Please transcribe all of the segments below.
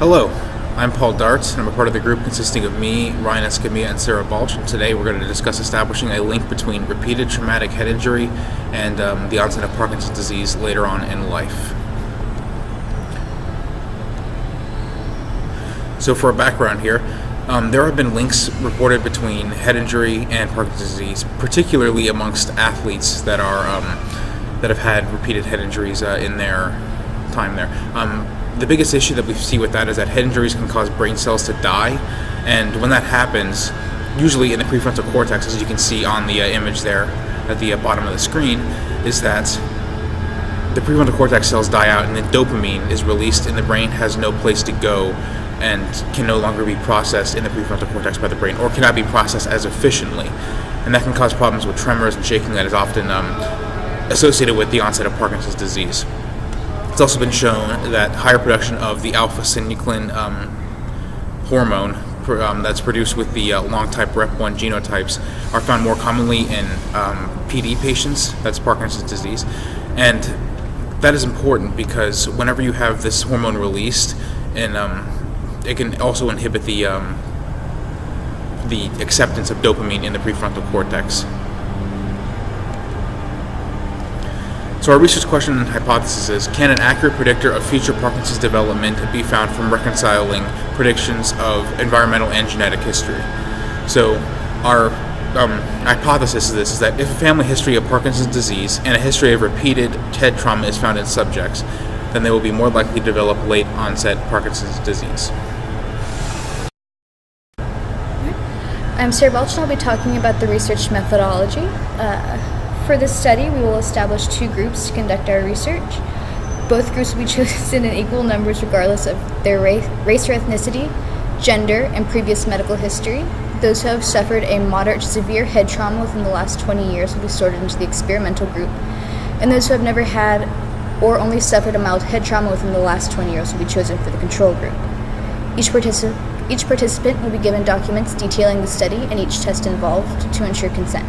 Hello, I'm Paul Darts, and I'm a part of the group consisting of me, Ryan Escamilla, and Sarah Balch, and today we're going to discuss establishing a link between repeated traumatic head injury and the onset of Parkinson's disease later on in life. So for a background here, there have been links reported between head injury and Parkinson's disease, particularly amongst athletes that have had repeated head injuries in their time there. The biggest issue that we see with that is that head injuries can cause brain cells to die, and when that happens, usually in the prefrontal cortex, as you can see on the image there at the bottom of the screen, is that the prefrontal cortex cells die out and then dopamine is released and the brain has no place to go and can no longer be processed in the prefrontal cortex by the brain, or cannot be processed as efficiently. And that can cause problems with tremors and shaking that is often associated with the onset of Parkinson's disease. It's also been shown that higher production of the alpha-synuclein hormone that's produced with the long-type Rep1 genotypes are found more commonly in PD patients, that's Parkinson's disease. And that is important because whenever you have this hormone released, and it can also inhibit the acceptance of dopamine in the prefrontal cortex. So our research question and hypothesis is, can an accurate predictor of future Parkinson's development be found from reconciling predictions of environmental and genetic history? So our hypothesis is this, is that if a family history of Parkinson's disease and a history of repeated head trauma is found in subjects, then they will be more likely to develop late onset Parkinson's disease. I'm Sarah Balch, and I'll be talking about the research methodology. For this study, we will establish two groups to conduct our research. Both groups will be chosen in equal numbers regardless of their race or ethnicity, gender, and previous medical history. Those who have suffered a moderate to severe head trauma within the last 20 years will be sorted into the experimental group, and those who have never had or only suffered a mild head trauma within the last 20 years will be chosen for the control group. Each participant will be given documents detailing the study and each test involved to ensure consent.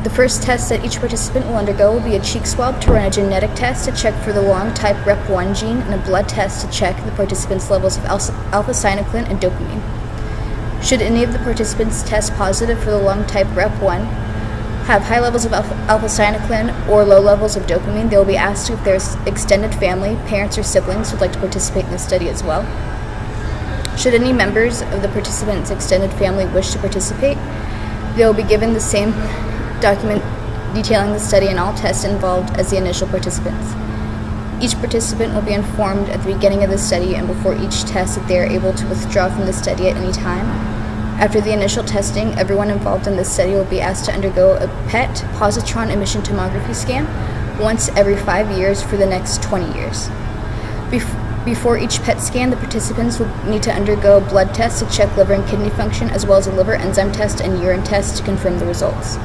The first test that each participant will undergo will be a cheek swab to run a genetic test to check for the long-type Rep1 gene and a blood test to check the participants' levels of alpha-synuclein and dopamine. Should any of the participants test positive for the long-type Rep1, have high levels of alpha-synuclein or low levels of dopamine, they will be asked if their extended family, parents, or siblings would like to participate in the study as well. Should any members of the participants' extended family wish to participate, they will be given the same document detailing the study and all tests involved as the initial participants. Each participant will be informed at the beginning of the study and before each test that they are able to withdraw from the study at any time. After the initial testing, everyone involved in this study will be asked to undergo a PET, positron emission tomography scan, once every 5 years for the next 20 years. Before each PET scan, the participants will need to undergo a blood test to check liver and kidney function, as well as a liver enzyme test and urine test to confirm the results.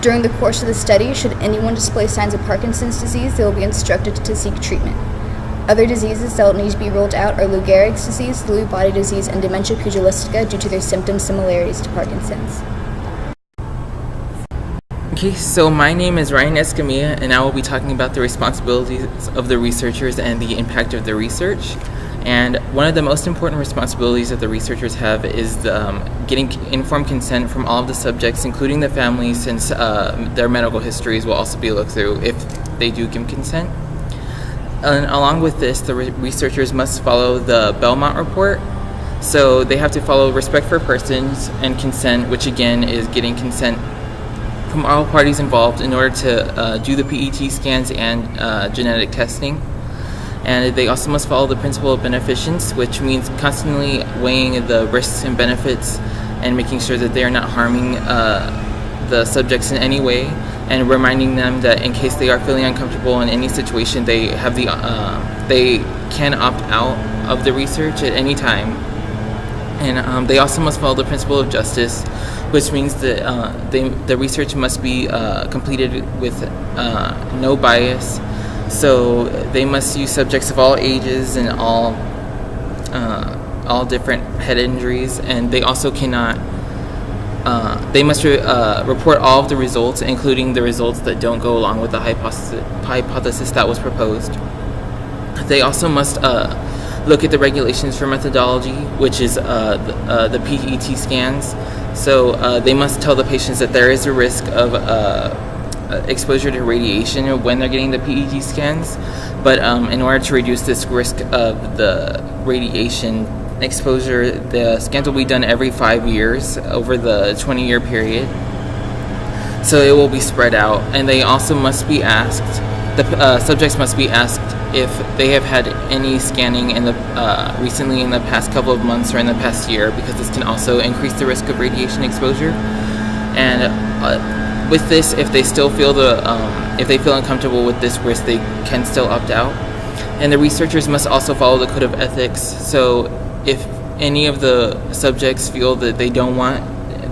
During the course of the study, should anyone display signs of Parkinson's disease, they will be instructed to seek treatment. Other diseases that will need to be ruled out are Lou Gehrig's disease, Lewy body disease, and dementia pugilistica due to their symptom similarities to Parkinson's. Okay, so my name is Ryan Escamilla, and I will be talking about the responsibilities of the researchers and the impact of the research. And one of the most important responsibilities that the researchers have is getting informed consent from all of the subjects, including the families, since their medical histories will also be looked through if they do give consent. And along with this, the researchers must follow the Belmont report. So they have to follow respect for persons and consent, which again is getting consent from all parties involved in order to do the PET scans and genetic testing. And they also must follow the principle of beneficence, which means constantly weighing the risks and benefits and making sure that they are not harming the subjects in any way, and reminding them that in case they are feeling uncomfortable in any situation, they have they can opt out of the research at any time. And they also must follow the principle of justice, which means that the research must be completed with no bias. So they must use subjects of all ages and all different head injuries, and they also cannot. They must report all of the results, including the results that don't go along with the hypothesis that was proposed. They also must look at the regulations for methodology, which is the PET scans. So they must tell the patients that there is a risk of exposure to radiation when they're getting the PET scans. But in order to reduce this risk of the radiation exposure, the scans will be done every 5 years over the 20-year period. So it will be spread out, and they also must be asked, the subjects must be asked if they have had any scanning in the recently in the past couple of months or in the past year, because this can also increase the risk of radiation exposure. And with this, if they still feel if they feel uncomfortable with this risk, they can still opt out. And the researchers must also follow the code of ethics. So if any of the subjects feel that they don't want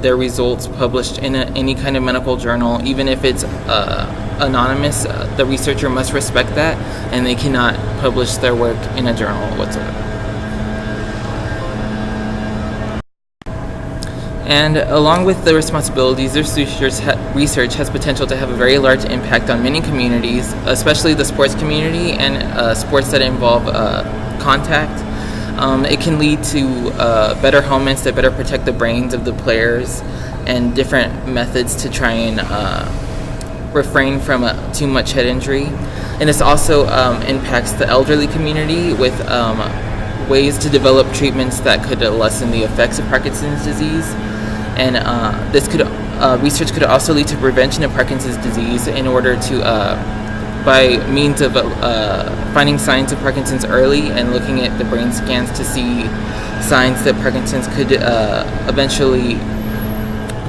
their results published in any kind of medical journal, even if it's anonymous, the researcher must respect that, and they cannot publish their work in a journal whatsoever. And along with the responsibilities, this research has potential to have a very large impact on many communities, especially the sports community and sports that involve contact. It can lead to better helmets that better protect the brains of the players, and different methods to try and refrain from too much head injury. And this also impacts the elderly community with ways to develop treatments that could lessen the effects of Parkinson's disease. And this could research could also lead to prevention of Parkinson's disease in order to by means of finding signs of Parkinson's early and looking at the brain scans to see signs that Parkinson's could eventually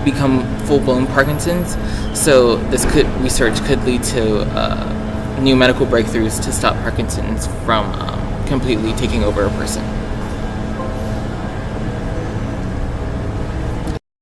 become full-blown Parkinson's. So this research could lead to new medical breakthroughs to stop Parkinson's from completely taking over a person.